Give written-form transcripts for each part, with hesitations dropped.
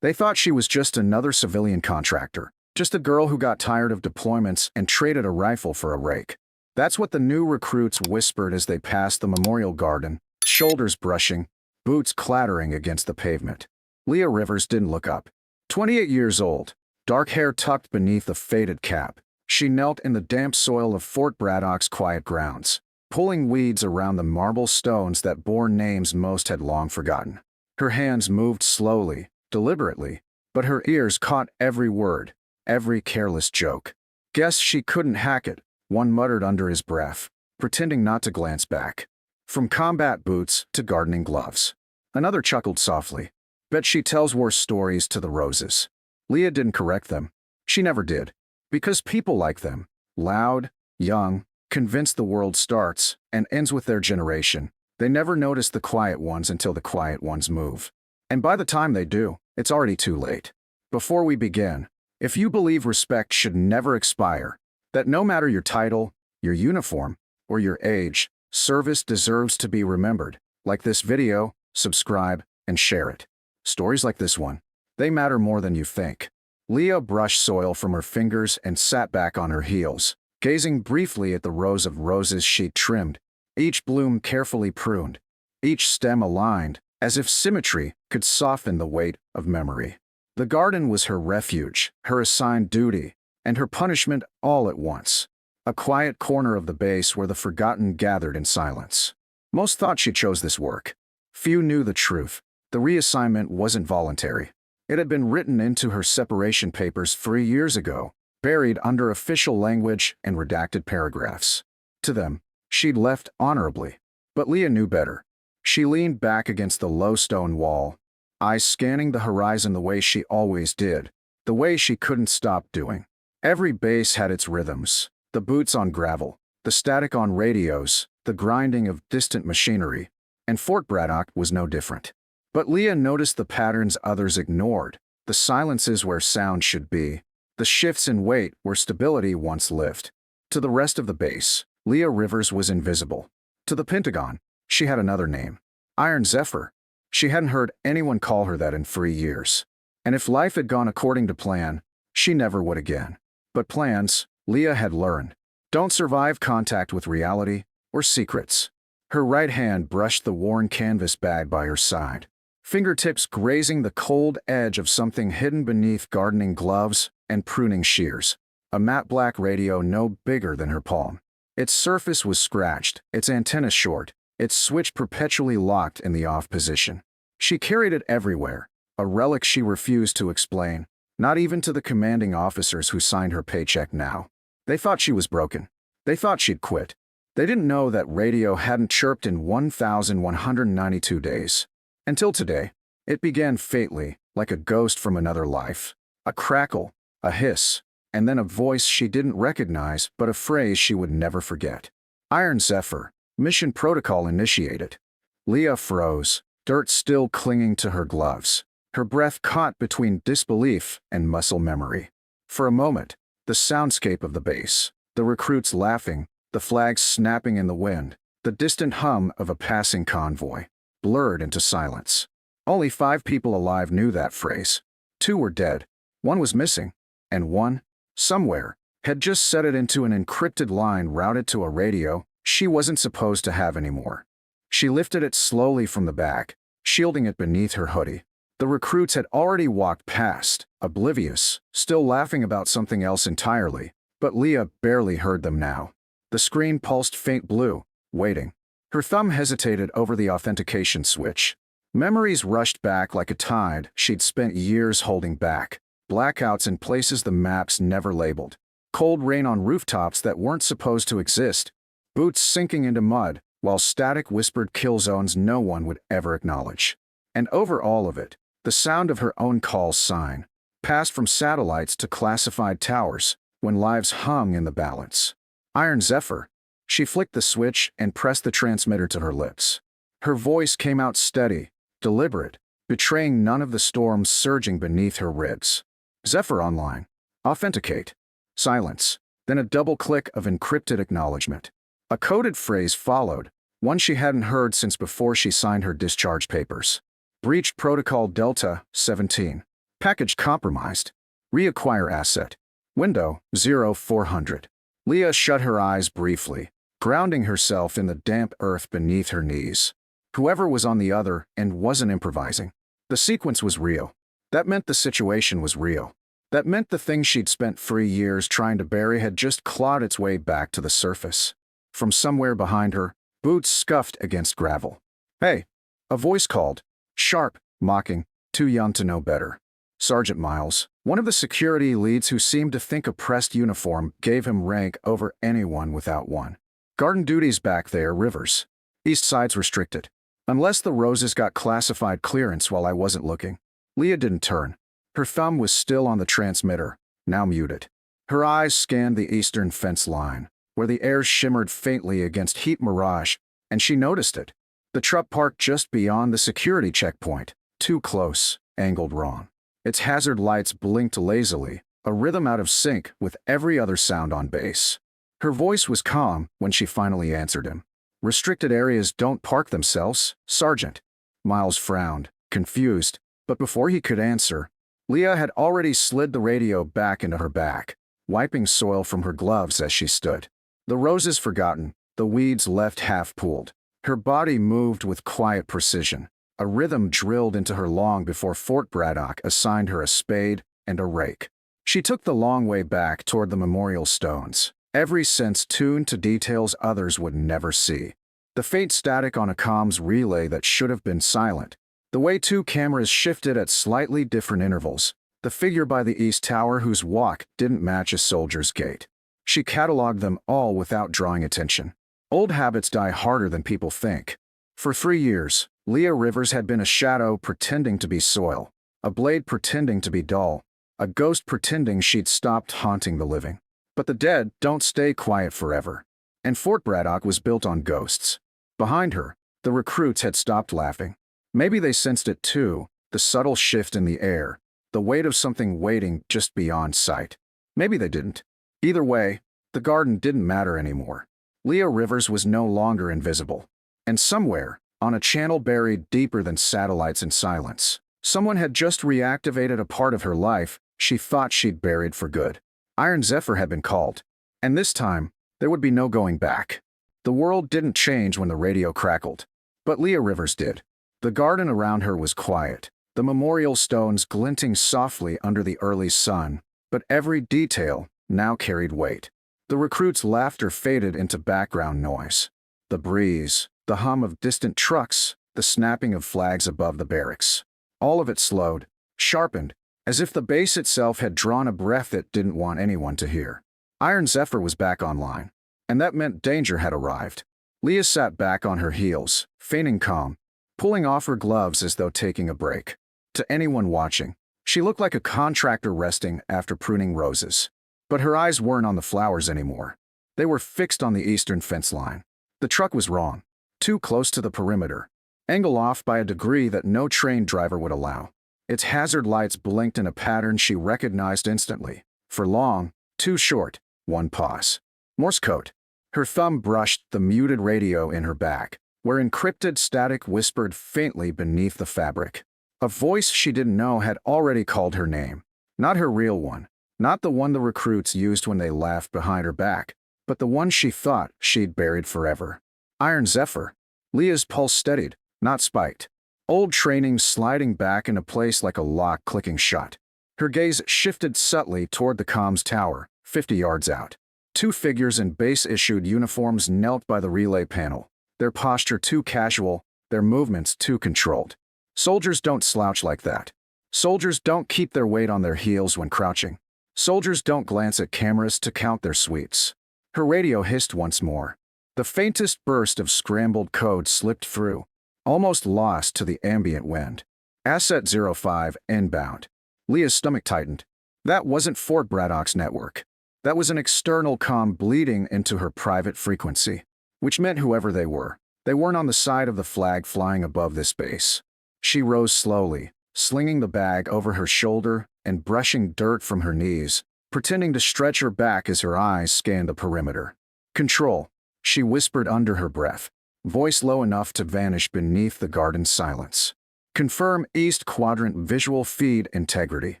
They thought she was just another civilian contractor, just a girl who got tired of deployments and traded a rifle for a rake. That's what the new recruits whispered as they passed the memorial garden, shoulders brushing, boots clattering against the pavement. Leah Rivers didn't look up. 28 years old, dark hair tucked beneath a faded cap, she knelt in the damp soil of Fort Braddock's quiet grounds, pulling weeds around the marble stones that bore names most had long forgotten. Her hands moved slowly, deliberately, but her ears caught every word, every careless joke. Guess she couldn't hack it, one muttered under his breath, pretending not to glance back. From combat boots to gardening gloves. Another chuckled softly. Bet she tells worse stories to the roses. Leah didn't correct them. She never did. Because people like them, loud, young, convinced the world starts and ends with their generation, they never notice the quiet ones until the quiet ones move. And by the time they do, it's already too late. Before we begin, if you believe respect should never expire, that no matter your title, your uniform, or your age, service deserves to be remembered, like this video, subscribe, and share it. Stories like this one, they matter more than you think. Leah brushed soil from her fingers and sat back on her heels, gazing briefly at the rows of roses she'd trimmed, each bloom carefully pruned, each stem aligned, as if symmetry could soften the weight of memory. The garden was her refuge, her assigned duty, and her punishment all at once. A quiet corner of the base where the forgotten gathered in silence. Most thought she chose this work. Few knew the truth. The reassignment wasn't voluntary. It had been written into her separation papers 3 years ago, buried under official language and redacted paragraphs. To them, she'd left honorably. But Leah knew better. She leaned back against the low stone wall, eyes scanning the horizon the way she always did, the way she couldn't stop doing. Every base had its rhythms, the boots on gravel, the static on radios, the grinding of distant machinery, and Fort Braddock was no different. But Leah noticed the patterns others ignored, the silences where sound should be, the shifts in weight where stability once lived. To the rest of the base, Leah Rivers was invisible. To the Pentagon, she had another name, Iron Zephyr. She hadn't heard anyone call her that in 3 years. And if life had gone according to plan, she never would again. But plans, Leah had learned, don't survive contact with reality or secrets. Her right hand brushed the worn canvas bag by her side, fingertips grazing the cold edge of something hidden beneath gardening gloves and pruning shears. A matte black radio no bigger than her palm. Its surface was scratched, its antenna short, its switch perpetually locked in the off position. She carried it everywhere, a relic she refused to explain, not even to the commanding officers who signed her paycheck now. They thought she was broken. They thought she'd quit. They didn't know that radio hadn't chirped in 1,192 days. Until today, it began faintly, like a ghost from another life. A crackle, a hiss, and then a voice she didn't recognize but a phrase she would never forget. Iron Zephyr, mission protocol initiated. Leah froze, dirt still clinging to her gloves, her breath caught between disbelief and muscle memory. For a moment, the soundscape of the base, the recruits laughing, the flags snapping in the wind, the distant hum of a passing convoy, blurred into silence. Only 5 people alive knew that phrase. 2 were dead, 1 was missing, and 1, somewhere, had just set it into an encrypted line routed to a radio she wasn't supposed to have anymore. She lifted it slowly from the bag, shielding it beneath her hoodie. The recruits had already walked past, oblivious, still laughing about something else entirely, but Leah barely heard them now. The screen pulsed faint blue, waiting. Her thumb hesitated over the authentication switch. Memories rushed back like a tide she'd spent years holding back. Blackouts in places the maps never labeled. Cold rain on rooftops that weren't supposed to exist. Boots sinking into mud, while static whispered kill zones no one would ever acknowledge. And over all of it, the sound of her own call sign, passed from satellites to classified towers, when lives hung in the balance. Iron Zephyr. She flicked the switch and pressed the transmitter to her lips. Her voice came out steady, deliberate, betraying none of the storms surging beneath her ribs. Zephyr online. Authenticate. Silence. Then a double click of encrypted acknowledgement. A coded phrase followed, one she hadn't heard since before she signed her discharge papers. Breached Protocol Delta 17. Package compromised. Reacquire asset. Window 0400. Leah shut her eyes briefly, grounding herself in the damp earth beneath her knees. Whoever was on the other end wasn't improvising. The sequence was real. That meant the situation was real. That meant the thing she'd spent 3 years trying to bury had just clawed its way back to the surface. From somewhere behind her, boots scuffed against gravel. "Hey!" A voice called. Sharp, mocking, too young to know better. Sergeant Miles, one of the security leads who seemed to think a pressed uniform gave him rank over anyone without one. "Garden duties back there, Rivers. East side's restricted. Unless the Roses got classified clearance while I wasn't looking." Leah didn't turn. Her thumb was still on the transmitter, now muted. Her eyes scanned the eastern fence line, where the air shimmered faintly against heat mirage, and she noticed it. The truck parked just beyond the security checkpoint, too close, angled wrong. Its hazard lights blinked lazily, a rhythm out of sync with every other sound on base. Her voice was calm when she finally answered him. "Restricted areas don't park themselves, Sergeant." Miles frowned, confused, but before he could answer, Leah had already slid the radio back into her back, wiping soil from her gloves as she stood. The roses forgotten, the weeds left half-pooled. Her body moved with quiet precision, a rhythm drilled into her long before Fort Braddock assigned her a spade and a rake. She took the long way back toward the memorial stones, every sense tuned to details others would never see. The faint static on a comms relay that should have been silent, the way 2 cameras shifted at slightly different intervals, the figure by the east tower whose walk didn't match a soldier's gait. She cataloged them all without drawing attention. Old habits die harder than people think. For 3 years, Leah Rivers had been a shadow pretending to be soil, a blade pretending to be dull, a ghost pretending she'd stopped haunting the living. But the dead don't stay quiet forever, and Fort Braddock was built on ghosts. Behind her, the recruits had stopped laughing. Maybe they sensed it too, the subtle shift in the air, the weight of something waiting just beyond sight. Maybe they didn't. Either way, the garden didn't matter anymore. Leah Rivers was no longer invisible. And somewhere, on a channel buried deeper than satellites in silence, someone had just reactivated a part of her life she thought she'd buried for good. Iron Zephyr had been called, and this time, there would be no going back. The world didn't change when the radio crackled, but Leah Rivers did. The garden around her was quiet, the memorial stones glinting softly under the early sun, but every detail now carried weight. The recruits' laughter faded into background noise. The breeze, the hum of distant trucks, the snapping of flags above the barracks. All of it slowed, sharpened, as if the base itself had drawn a breath it didn't want anyone to hear. Iron Zephyr was back online, and that meant danger had arrived. Leah sat back on her heels, feigning calm, pulling off her gloves as though taking a break. To anyone watching, she looked like a contractor resting after pruning roses. But her eyes weren't on the flowers anymore. They were fixed on the eastern fence line. The truck was wrong, too close to the perimeter, angle off by a degree that no trained driver would allow. Its hazard lights blinked in a pattern she recognized instantly. For long, too short, one pause. Morse code. Her thumb brushed the muted radio in her back, where encrypted static whispered faintly beneath the fabric. A voice she didn't know had already called her name. Not her real one, not the one the recruits used when they laughed behind her back, but the one she thought she'd buried forever. Iron Zephyr. Leah's pulse steadied, not spiked. Old training sliding back into place like a lock clicking shut. Her gaze shifted subtly toward the comms tower, 50 yards out. 2 figures in base-issued uniforms knelt by the relay panel, their posture too casual, their movements too controlled. Soldiers don't slouch like that. Soldiers don't keep their weight on their heels when crouching. Soldiers don't glance at cameras to count their sweeps. Her radio hissed once more. The faintest burst of scrambled code slipped through, almost lost to the ambient wind. Asset 05 inbound. Leah's stomach tightened. That wasn't Fort Braddock's network. That was an external comm bleeding into her private frequency, which meant whoever they weren't on the side of the flag flying above this base. She rose slowly, slinging the bag over her shoulder and brushing dirt from her knees, pretending to stretch her back as her eyes scanned the perimeter. "Control," she whispered under her breath, voice low enough to vanish beneath the garden's silence. Confirm East Quadrant visual feed integrity.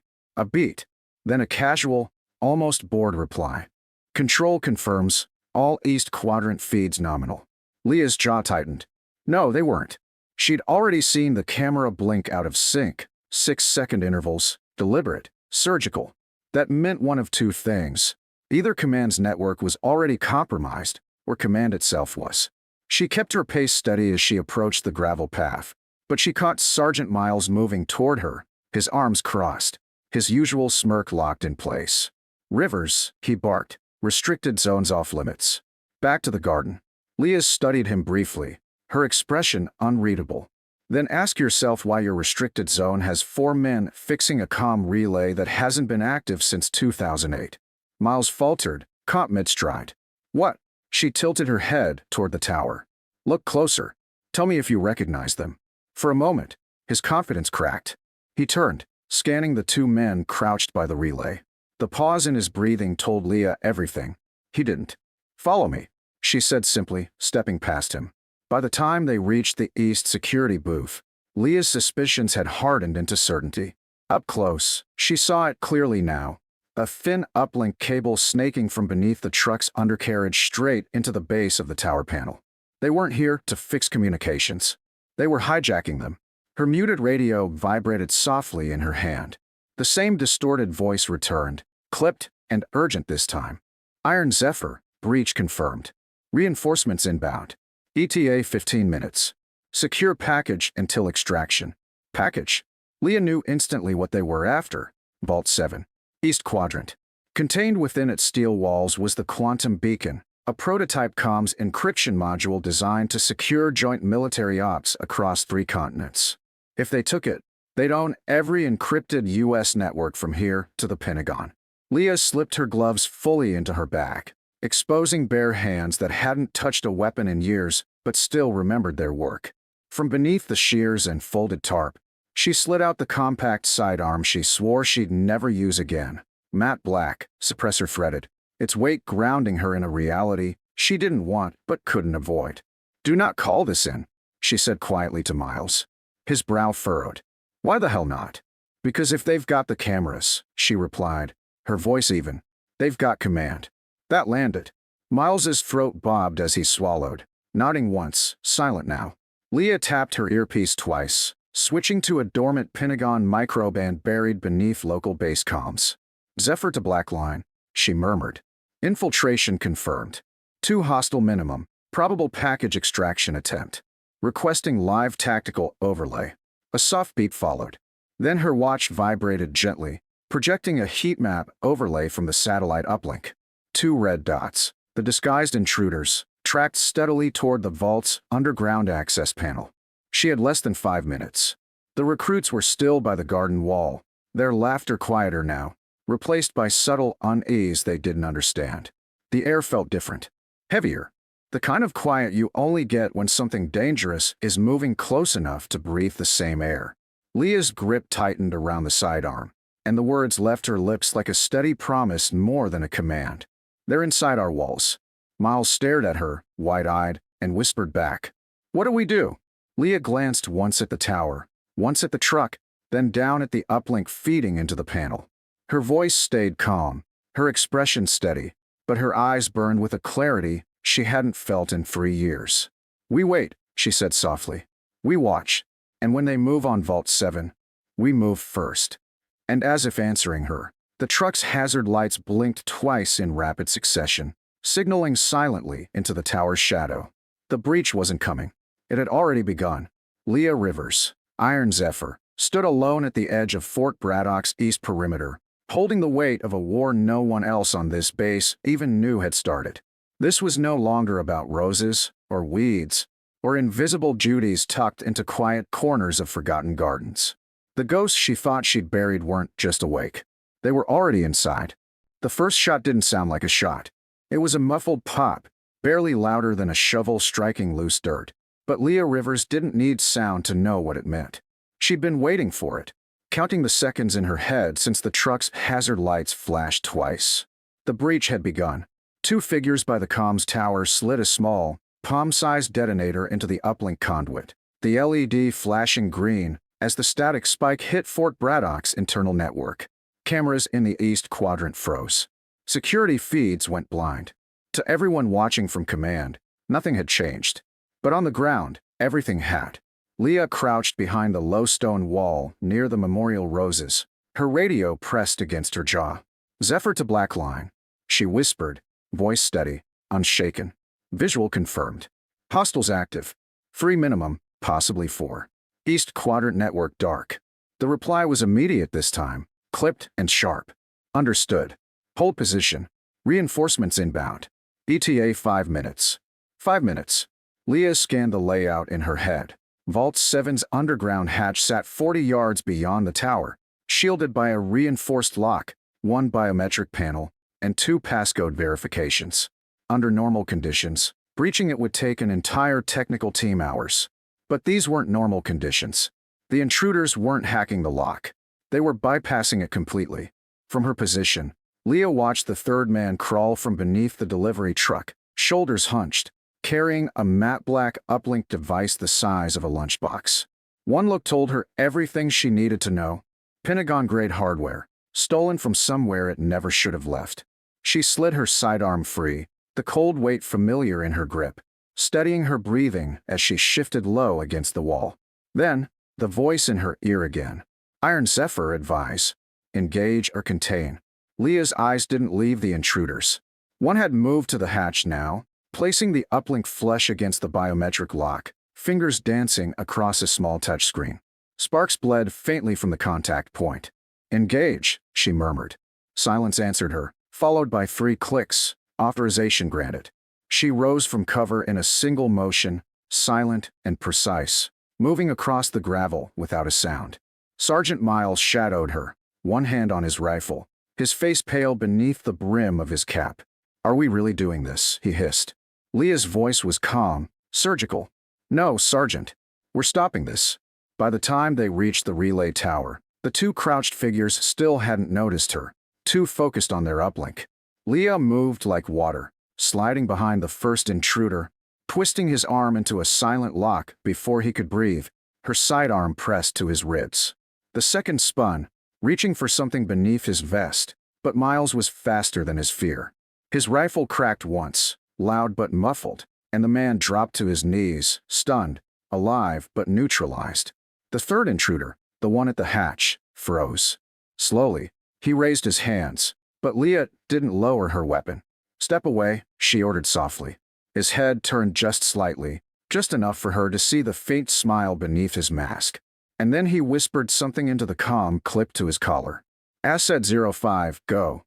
A beat. Then a casual, almost bored reply. Control confirms, all East Quadrant feeds nominal. Leah's jaw tightened. No, they weren't. She'd already seen the camera blink out of sync, 6-second intervals, deliberate, surgical. That meant one of two things. Either Command's network was already compromised, or Command itself was. She kept her pace steady as she approached the gravel path, but she caught Sergeant Miles moving toward her, his arms crossed, his usual smirk locked in place. Rivers, he barked, restricted zones off limits. Back to the garden. Leah studied him briefly, her expression unreadable. Then ask yourself why your restricted zone has 4 men fixing a comm relay that hasn't been active since 2008. Miles faltered, caught mid-stride. What? She tilted her head toward the tower. Look closer. Tell me if you recognize them. For a moment, his confidence cracked. He turned, scanning the 2 men crouched by the relay. The pause in his breathing told Leah everything. He didn't. Follow me, she said simply, stepping past him. By the time they reached the East security booth, Leah's suspicions had hardened into certainty. Up close, she saw it clearly now. A thin uplink cable snaking from beneath the truck's undercarriage straight into the base of the tower panel. They weren't here to fix communications. They were hijacking them. Her muted radio vibrated softly in her hand. The same distorted voice returned, clipped and urgent this time. Iron Zephyr, breach confirmed. Reinforcements inbound. ETA 15 minutes. Secure package until extraction. Package. Leah knew instantly what they were after. Vault 7. East Quadrant. Contained within its steel walls was the Quantum Beacon, a prototype comms encryption module designed to secure joint military ops across 3 continents. If they took it, they'd own every encrypted U.S. network from here to the Pentagon. Leah slipped her gloves fully into her bag, exposing bare hands that hadn't touched a weapon in years but still remembered their work. From beneath the shears and folded tarp, she slid out the compact sidearm she swore she'd never use again. Matte black, suppressor threaded, its weight grounding her in a reality she didn't want but couldn't avoid. Do not call this in, she said quietly to Miles. His brow furrowed. Why the hell not? Because if they've got the cameras, she replied, her voice even. They've got command. That landed. Miles's throat bobbed as he swallowed, nodding once, silent now. Leah tapped her earpiece twice, switching to a dormant Pentagon microband buried beneath local base comms. Zephyr to black line, she murmured. Infiltration confirmed. 2 hostile minimum, probable package extraction attempt. Requesting live tactical overlay. A soft beep followed. Then her watch vibrated gently, projecting a heat map overlay from the satellite uplink. 2 red dots, the disguised intruders, tracked steadily toward the vault's underground access panel. She had less than 5 minutes. The recruits were still by the garden wall, their laughter quieter now, replaced by subtle unease they didn't understand. The air felt different. Heavier. The kind of quiet you only get when something dangerous is moving close enough to breathe the same air. Leah's grip tightened around the sidearm, and the words left her lips like a steady promise more than a command. They're inside our walls. Miles stared at her, wide-eyed, and whispered back. What do we do? Leah glanced once at the tower, once at the truck, then down at the uplink feeding into the panel. Her voice stayed calm, her expression steady, but her eyes burned with a clarity she hadn't felt in 3 years. We wait, she said softly. We watch, and when they move on Vault 7, we move first. And as if answering her, the truck's hazard lights blinked twice in rapid succession, signaling silently into the tower's shadow. The breach wasn't coming. It had already begun. Leah Rivers, Iron Zephyr, stood alone at the edge of Fort Braddock's east perimeter, holding the weight of a war no one else on this base even knew had started. This was no longer about roses, or weeds, or invisible Judies tucked into quiet corners of forgotten gardens. The ghosts she thought she'd buried weren't just awake. They were already inside. The first shot didn't sound like a shot. It was a muffled pop, barely louder than a shovel striking loose dirt. But Leah Rivers didn't need sound to know what it meant. She'd been waiting for it, counting the seconds in her head since the truck's hazard lights flashed twice. The breach had begun. 2 figures by the comms tower slid a small, palm-sized detonator into the uplink conduit, the LED flashing green, as the static spike hit Fort Braddock's internal network. Cameras in the east quadrant froze. Security feeds went blind. To everyone watching from command, nothing had changed. But on the ground, everything had. Leah crouched behind the low stone wall near the memorial roses, her radio pressed against her jaw. "Zephyr to black line," she whispered, voice steady, unshaken. Visual confirmed. "Hostiles active. 3 minimum, possibly 4. East quadrant network dark." The reply was immediate this time, clipped and sharp. "Understood. Hold position. Reinforcements inbound. ETA 5 minutes." 5 minutes. Leah scanned the layout in her head. Vault 7's underground hatch sat 40 yards beyond the tower, shielded by a reinforced lock, 1 biometric panel, and 2 passcode verifications. Under normal conditions, breaching it would take an entire technical team hours. But these weren't normal conditions. The intruders weren't hacking the lock. They were bypassing it completely. From her position, Leah watched the third man crawl from beneath the delivery truck, shoulders hunched, carrying a matte black uplink device the size of a lunchbox. One look told her everything she needed to know. Pentagon-grade hardware, stolen from somewhere it never should have left. She slid her sidearm free, the cold weight familiar in her grip, steadying her breathing as she shifted low against the wall. Then, the voice in her ear again. "Iron Zephyr advise. Engage or contain." Leah's eyes didn't leave the intruders. One had moved to the hatch now, placing the uplink flush against the biometric lock, fingers dancing across a small touchscreen. Sparks bled faintly from the contact point. "Engage," she murmured. Silence answered her, followed by 3 clicks. Authorization granted. She rose from cover in a single motion, silent and precise, moving across the gravel without a sound. Sergeant Miles shadowed her, one hand on his rifle, his face pale beneath the brim of his cap. "Are we really doing this?" he hissed. Leah's voice was calm, surgical. "No, Sergeant. We're stopping this." By the time they reached the relay tower, the 2 crouched figures still hadn't noticed her, too focused on their uplink. Leah moved like water, sliding behind the first intruder, twisting his arm into a silent lock before he could breathe, her sidearm pressed to his ribs. The second spun, reaching for something beneath his vest, but Miles was faster than his fear. His rifle cracked once, loud but muffled, and the man dropped to his knees, stunned, alive but neutralized. The third intruder, the one at the hatch, froze. Slowly, he raised his hands, but Leah didn't lower her weapon. "Step away," she ordered softly. His head turned just slightly, just enough for her to see the faint smile beneath his mask. And then he whispered something into the comm clipped to his collar. "Asset 05, go."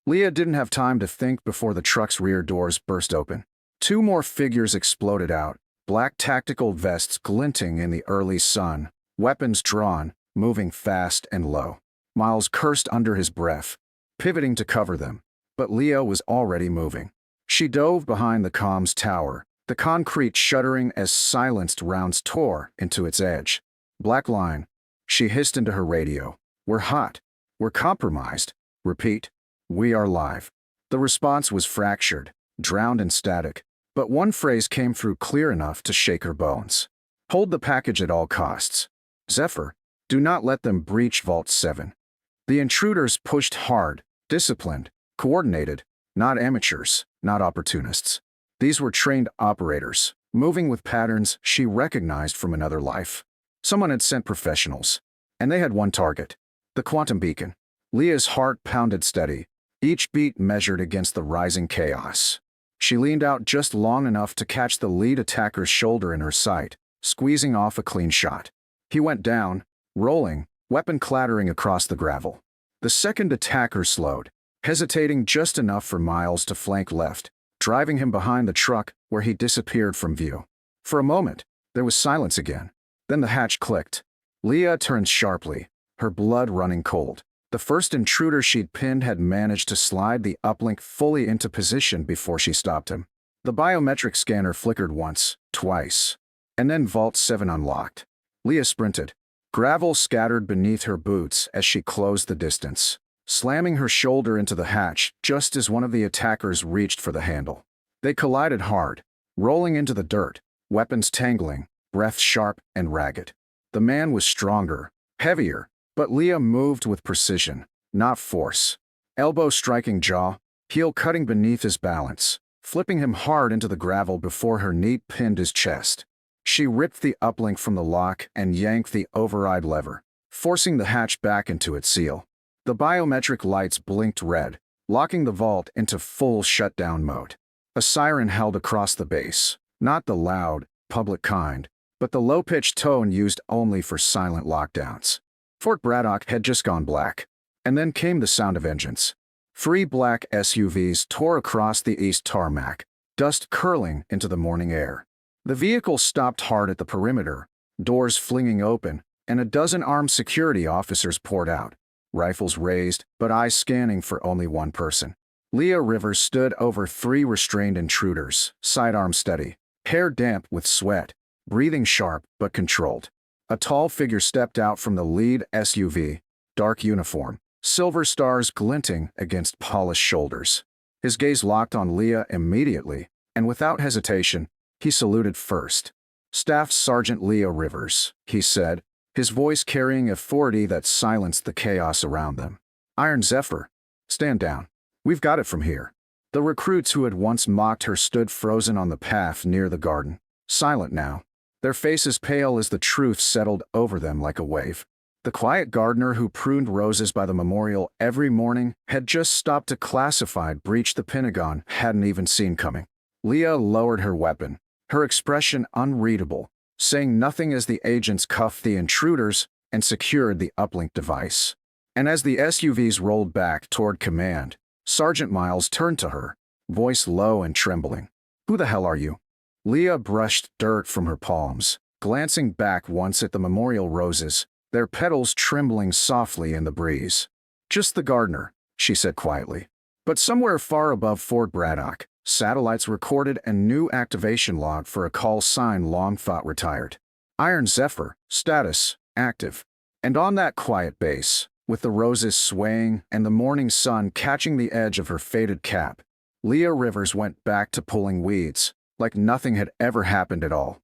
Leah didn't have time to think before the truck's rear doors burst open. 2 more figures exploded out, black tactical vests glinting in the early sun, weapons drawn, moving fast and low. Miles cursed under his breath, pivoting to cover them, but Leah was already moving. She dove behind the comm's tower, the concrete shuddering as silenced rounds tore into its edge. "Black line," she hissed into her radio. "We're hot. We're compromised. Repeat, we are live." The response was fractured, drowned in static, but one phrase came through clear enough to shake her bones. "Hold the package at all costs. Zephyr, do not let them breach Vault 7. The intruders pushed hard, disciplined, coordinated, not amateurs, not opportunists. These were trained operators, moving with patterns she recognized from another life. Someone had sent professionals, and they had one target, the quantum beacon. Leah's heart pounded steady, each beat measured against the rising chaos. She leaned out just long enough to catch the lead attacker's shoulder in her sight, squeezing off a clean shot. He went down, rolling, weapon clattering across the gravel. The second attacker slowed, hesitating just enough for Miles to flank left, driving him behind the truck where he disappeared from view. For a moment, there was silence again. Then the hatch clicked. Leah turned sharply, her blood running cold. The first intruder she'd pinned had managed to slide the uplink fully into position before she stopped him. The biometric scanner flickered once, twice, and then Vault 7 unlocked. Leah sprinted. Gravel scattered beneath her boots as she closed the distance, slamming her shoulder into the hatch just as one of the attackers reached for the handle. They collided hard, rolling into the dirt, weapons tangling, breath sharp and ragged. The man was stronger, heavier, but Leah moved with precision, not force. Elbow striking jaw, heel cutting beneath his balance, flipping him hard into the gravel before her knee pinned his chest. She ripped the uplink from the lock and yanked the override lever, forcing the hatch back into its seal. The biometric lights blinked red, locking the vault into full shutdown mode. A siren held across the base, not the loud, public kind, but the low-pitched tone used only for silent lockdowns. Fort Braddock had just gone black, and then came the sound of engines. 3 black SUVs tore across the east tarmac, dust curling into the morning air. The vehicle stopped hard at the perimeter, doors flinging open, and a dozen armed security officers poured out, rifles raised, but eyes scanning for only one person. Leah Rivers stood over 3 restrained intruders, sidearm steady, hair damp with sweat, breathing sharp but controlled. A tall figure stepped out from the lead SUV, dark uniform, silver stars glinting against polished shoulders. His gaze locked on Leah immediately, and without hesitation, he saluted first. "Staff Sergeant Leah Rivers," he said, his voice carrying authority that silenced the chaos around them. "Iron Zephyr, stand down. We've got it from here." The recruits who had once mocked her stood frozen on the path near the garden, silent now, their faces pale as the truth settled over them like a wave. The quiet gardener who pruned roses by the memorial every morning had just stopped a classified breach the Pentagon hadn't even seen coming. Leah lowered her weapon, her expression unreadable, saying nothing as the agents cuffed the intruders and secured the uplink device. And as the SUVs rolled back toward command, Sergeant Miles turned to her, voice low and trembling. "Who the hell are you?" Leah brushed dirt from her palms, glancing back once at the memorial roses, their petals trembling softly in the breeze. "Just the gardener," she said quietly. But somewhere far above Fort Braddock, satellites recorded a new activation log for a call sign long thought retired. "Iron Zephyr, status, active." And on that quiet base, with the roses swaying and the morning sun catching the edge of her faded cap, Leah Rivers went back to pulling weeds, like nothing had ever happened at all.